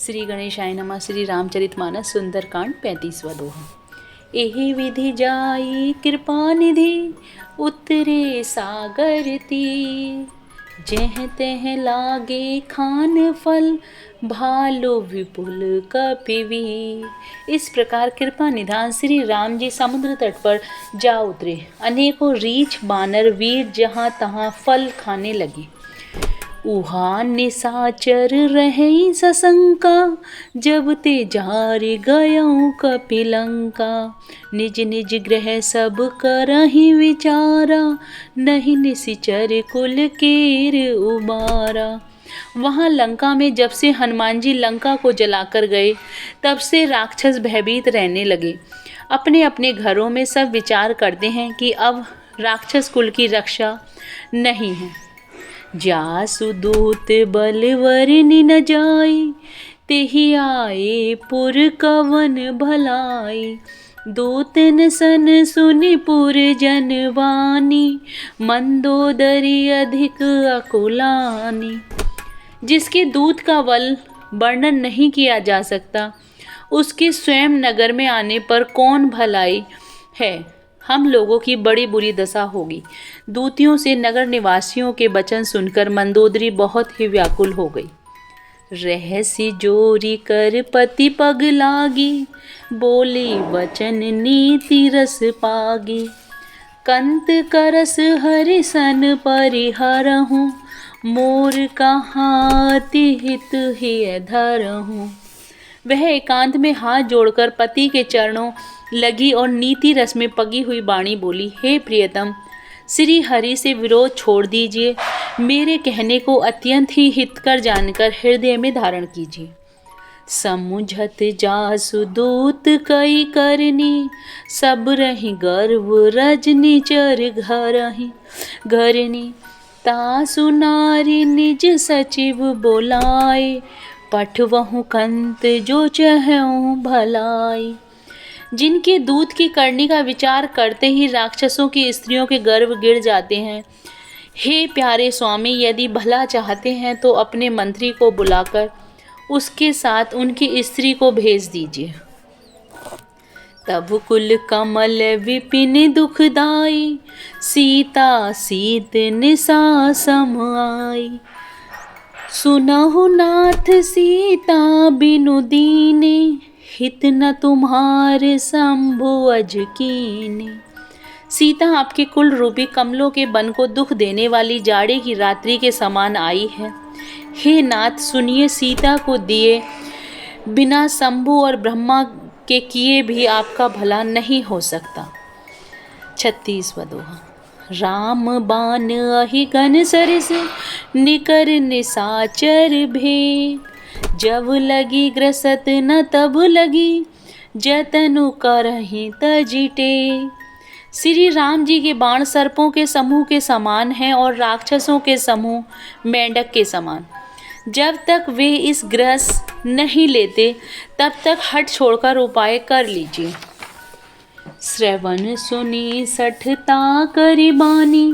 श्री गणेशाय नमः। श्री रामचरितमानस सुंदरकांड 35वां दोहा। एहि विधि जाई कृपा निधि उतरे सागर तीर, जेह तेह लागे खान फल भालो विपुल कपिवीर। इस प्रकार कृपा निधान श्री राम जी समुद्र तट पर जा उतरे। अनेकों रीछ बानर वीर जहाँ तहाँ फल खाने लगे। उहा निशाचर रहे सशंका, जब ते जारि गयऊँ कपिलंका। निज निज ग्रह सब करहि विचारा, नहीं निशिचर कुल कीर उबारा। वहाँ लंका में जब से हनुमान जी लंका को जलाकर गए, तब से राक्षस भयभीत रहने लगे। अपने अपने घरों में सब विचार करते हैं कि अब राक्षस कुल की रक्षा नहीं है। जासु दूत बलवरनि न जाई, तेहि आए पुर कवन भलाई। दूतन सन सुनि पुर जनवानी, मंदोदरी अधिक अकुलानी। जिसके दूत का बल वर्णन नहीं किया जा सकता, उसके स्वयं नगर में आने पर कौन भलाई है। हम लोगों की बड़ी बुरी दशा होगी। दूतियों से नगर निवासियों के वचन सुनकर मंदोदरी बहुत ही व्याकुल हो गई। रहसी जोरी कर पति पग लागी, बोली वचन नीति रस पागी। कंत करस हरि सन परिहरहूँ, मोर कहाति हित ही धरहूँ। वह एकांत में हाथ जोड़कर पति के चरणों लगी और नीति रस में पगी हुई वाणी बोली, हे प्रियतम, श्री हरि से विरोध छोड़ दीजिए। मेरे कहने को अत्यंत ही हितकर जानकर हृदय में धारण कीजिए। समुझत जासु दूत कई करनी, सब रही गर्व रजनी चर घरनी। तासु नारी निज सचिव बोलाए, पठवहु कंत जो चहऊँ भलाई। जिनके दूत की करनी का विचार करते ही राक्षसों की स्त्रियों के गर्भ गिर जाते हैं। हे प्यारे स्वामी, यदि भला चाहते हैं तो अपने मंत्री को बुलाकर उसके साथ उनकी स्त्री को भेज दीजिए। तब कुल कमल विपिन दुखदाई, सीता सीत निशा सम आई। सुनहु नाथ सीता बिनु दीने, हित न तुम्हारे शंभु अज कीने। सीता आपके कुल रूपी कमलों के वन को दुख देने वाली जाड़े की रात्रि के समान आई है। हे नाथ, सुनिए, सीता को दिए बिना शंभु और ब्रह्मा के किए भी आपका भला नहीं हो सकता। 36वां दोहा। राम बान अहि गन सरिस, निकर निशाचर भेद। जब लगी ग्रसत न तब लगी, जतनु करहि तजिटे। श्री राम जी के बाण सर्पों के समूह के समान हैं और राक्षसों के समूह मेंढक के समान। जब तक वे इस ग्रस नहीं लेते, तब तक हट छोड़कर उपाय कर लीजिए। श्रवण सुनी सठता करि बानी,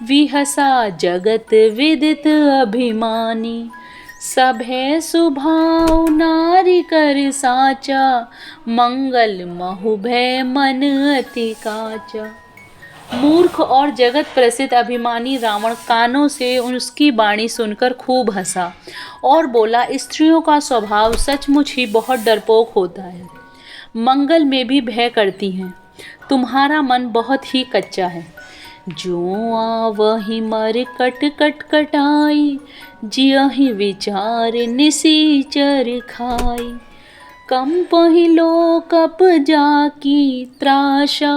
विहसा जगत विदित अभिमानी। सभे सुभाव नारी कर साचा, मंगल महु भय मन अति काचा। मूर्ख और जगत प्रसिद्ध अभिमानी रावण कानों से उसकी वाणी सुनकर खूब हंसा और बोला, स्त्रियों का स्वभाव सचमुच ही बहुत डरपोक होता है, मंगल में भी भय करती हैं। तुम्हारा मन बहुत ही कच्चा है। जो आवहि मर कट कट कटाई, जियहि विचार निशिचर खाई। कंपहि लोकप जाकी त्रासा,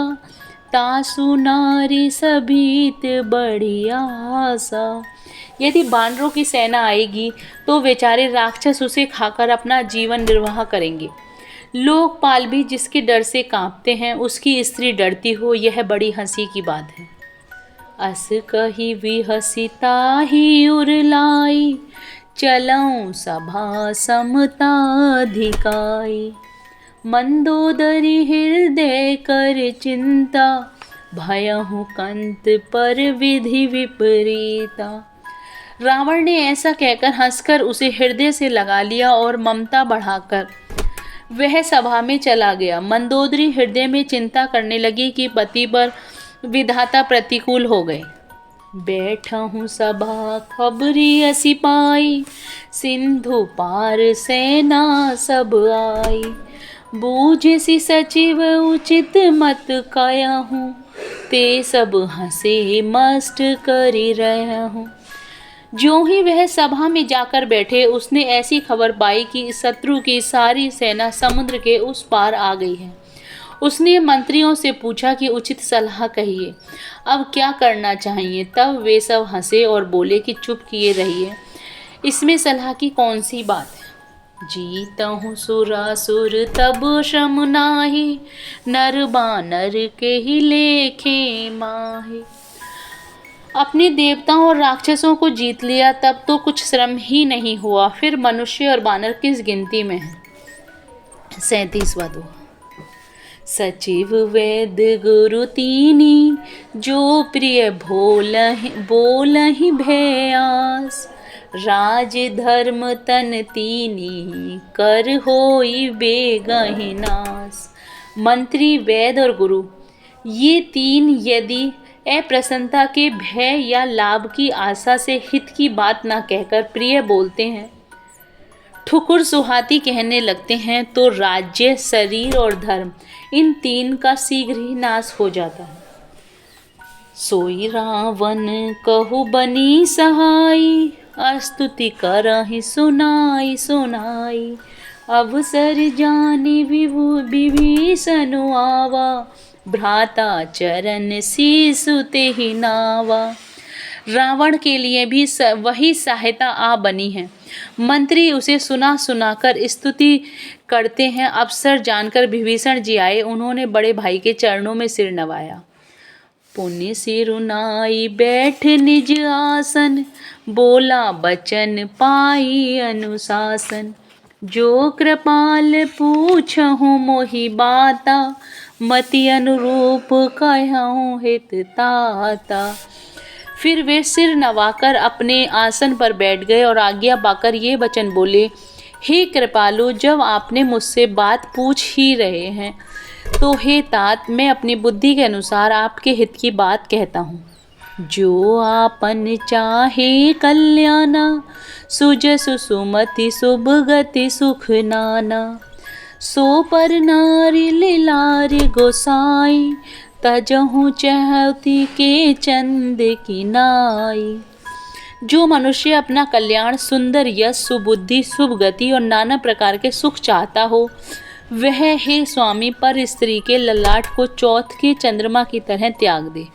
तासु नारी सभीत बड़ी आशा। यदि बानरों की सेना आएगी तो बेचारे राक्षस उसे खाकर अपना जीवन निर्वाह करेंगे। लोकपाल भी जिसके डर से कांपते हैं, उसकी स्त्री डरती हो, यह बड़ी हंसी की बात है। अस कही विहसिता ही उरलाई, चलऊँ सभा समता अधिकाई। मंदोदरी हृदय कर चिंता, भयहु कंत पर विधि विपरीता। रावण ने ऐसा कहकर हंसकर उसे हृदय से लगा लिया और ममता बढ़ाकर वह सभा में चला गया। मंदोदरी हृदय में चिंता करने लगी कि पति पर विधाता प्रतिकूल हो गए। बैठा हूँ सभा खबरी असी पाई, सिंधु पार सेना सब आई। बूझे सी सचिव उचित मत काया हूँ, ते सब हंसे मस्त करी रहा हूँ। ज्यों ही वह सभा में जाकर बैठे, उसने ऐसी खबर पाई कि शत्रु की सारी सेना समुद्र के उस पार आ गई है। उसने मंत्रियों से पूछा कि उचित सलाह कहिए, अब क्या करना चाहिए। तब वे सब हंसे और बोले कि चुप किए रहिए, इसमें सलाह की कौन सी बात है। जीतहु सुरासुर तब श्रम नाहि, नर बानर के ही लेखे माहि। अपने देवताओं और राक्षसों को जीत लिया तब तो कुछ श्रम ही नहीं हुआ, फिर मनुष्य और बानर किस गिनती में है। 37वां दोहा। सचिव वैद्य गुरु तीनी, जो प्रिय बोलहि भयास। राज धर्म तन तीनी, कर होई बेगहि नास। मंत्री, वैद्य और गुरु, ये तीन यदि अप्रसन्नता के भय या लाभ की आशा से हित की बात न कहकर प्रिय बोलते हैं, ठुकुर सुहाती कहने लगते हैं, तो राज्य, शरीर और धर्म, इन तीन का शीघ्र ही नाश हो जाता है। सोई रावण कहु बनी सहाई, स्तुति करहि सुनाई सुनाई। अवसर जानि विभीषण आवा, भ्राता चरण शीसु तेहि नावा। रावण के लिए भी वही सहायता आ बनी है। मंत्री उसे सुना सुनाकर स्तुति करते हैं। अवसर जानकर विभीषण जी आए, उन्होंने बड़े भाई के चरणों में सिर नवाया। पुण्य सिरुनाई बैठ निज आसन, बोला बचन पाई अनुशासन। जो कृपाल पूछहु मोहि बाता, मति अनुरूप कहऊँ हित ताता। फिर वे सिर नवाकर अपने आसन पर बैठ गए और आज्ञा पाकर ये वचन बोले, हे कृपालु, जब आपने मुझसे बात पूछ ही रहे हैं तो हे तात, मैं अपनी बुद्धि के अनुसार आपके हित की बात कहता हूँ। जो आपन चाहे कल्याणा, सुजसु सुमति शुभ गति सुख नाना। सो पर नारी लीलारी गोसाई, तजहु चहती के चंद की नाई। जो मनुष्य अपना कल्याण, सुंदर यश, सुबुद्धि, शुभ गति और नाना प्रकार के सुख चाहता हो, वह हे स्वामी पर स्त्री के ललाट को चौथ के चंद्रमा की तरह त्याग दे।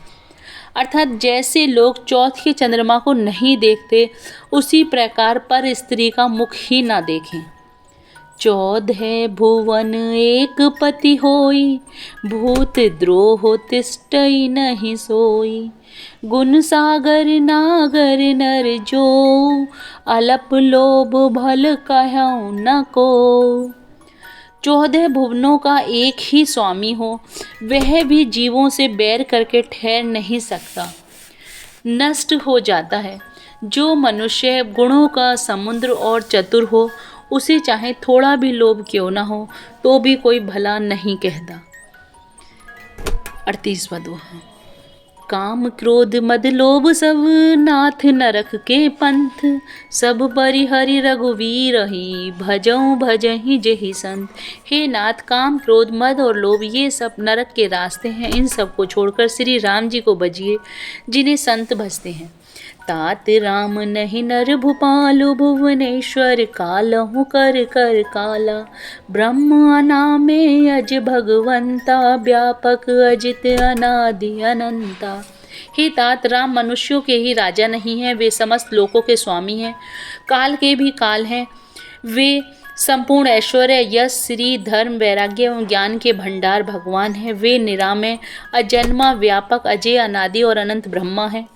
अर्थात जैसे लोग चौथ के चंद्रमा को नहीं देखते, उसी प्रकार पर स्त्री का मुख ही ना देखें। 14 भुवन एक पति होई, भूत द्रोह तिष्ठई नहीं सोई। गुण सागर नागर नर जो, अलप लोभ भल कहऊँ न को। 14 भुवनों का एक ही स्वामी हो, वह भी जीवों से बैर करके ठहर नहीं सकता, नष्ट हो जाता है। जो मनुष्य गुणों का समुद्र और चतुर हो, उसे चाहे थोड़ा भी लोभ क्यों न हो, तो भी कोई भला नहीं कहता। 38वां दोहा। काम क्रोध मद लोभ सब, नाथ नरक के पंथ। सब परिहरि रघुवीर ही, भजऊँ भजहि जेहि संत। हे नाथ, काम क्रोध मद और लोभ ये सब नरक के रास्ते हैं। इन सब को छोड़कर श्री राम जी को भजिए, जिन्हें संत भजते हैं। तात राम नहीं नर भूपालु, भुवनेश्वर कालहु कर कर काला। ब्रह्म अनामे अज भगवंता, व्यापक अजित अनादि अनंता। हे तात, राम मनुष्यों के ही राजा नहीं हैं, वे समस्त लोकों के स्वामी हैं, काल के भी काल हैं। वे संपूर्ण ऐश्वर्य, यश, श्री, धर्म, वैराग्य एवं ज्ञान के भंडार भगवान हैं। वे निरामय, अजन्मा, व्यापक, अजय, अनादि और अनंत ब्रह्मा हैं।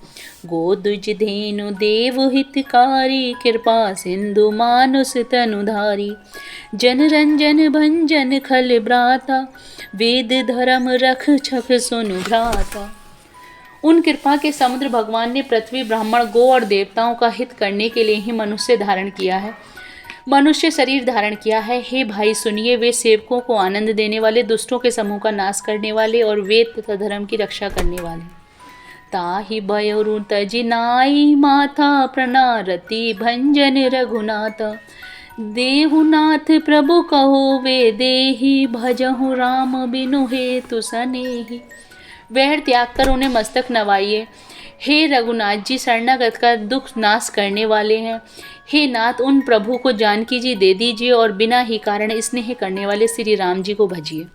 गोदुज धेनु देव हितकारी, कृपा सिंधु मानुष तनुधारी। जन रंजन भंजन खल ब्राता, वेद धर्म रख छक सुनु भ्राता। उन कृपा के समुद्र भगवान ने पृथ्वी, ब्राह्मण, गो और देवताओं का हित करने के लिए ही मनुष्य शरीर धारण किया है। हे भाई सुनिए, वे सेवकों को आनंद देने वाले, दुष्टों के समूह का नाश करने वाले और वेद तथा धर्म की रक्षा करने वाले। ताहि भयरु तजि नाई माथा, प्रणारति भंजन रघुनाथ। देहुनाथ प्रभु कहो वे देहि, भजहु राम बिनु हेतु सनेहि। वैर त्याग कर उन्हें मस्तक नवाइए। हे रघुनाथ जी, शरणागत का दुख नाश करने वाले हैं। हे नाथ, उन प्रभु को जानकी जी दे दीजिए और बिना ही कारण स्नेह करने वाले श्री राम जी को भजिए।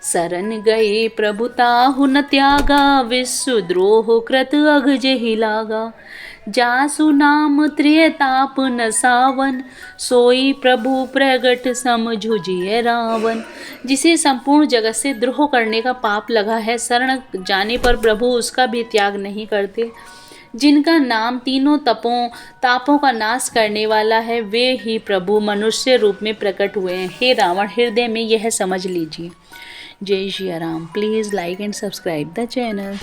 शरण गए प्रभु ताहु न त्यागा, विश्वद्रोह कृत अघ जेहि लागा। जासु नाम त्रियताप न सावन, सोई प्रभु प्रगट समझुजिए रावण। जिसे संपूर्ण जगत से द्रोह करने का पाप लगा है, शरण जाने पर प्रभु उसका भी त्याग नहीं करते। जिनका नाम तीनों तापों का नाश करने वाला है, वे ही प्रभु मनुष्य रूप में प्रकट हुए हैं। हे रावण, हृदय में यह समझ लीजिए। जय Shri Ram. Please like and subscribe the channel.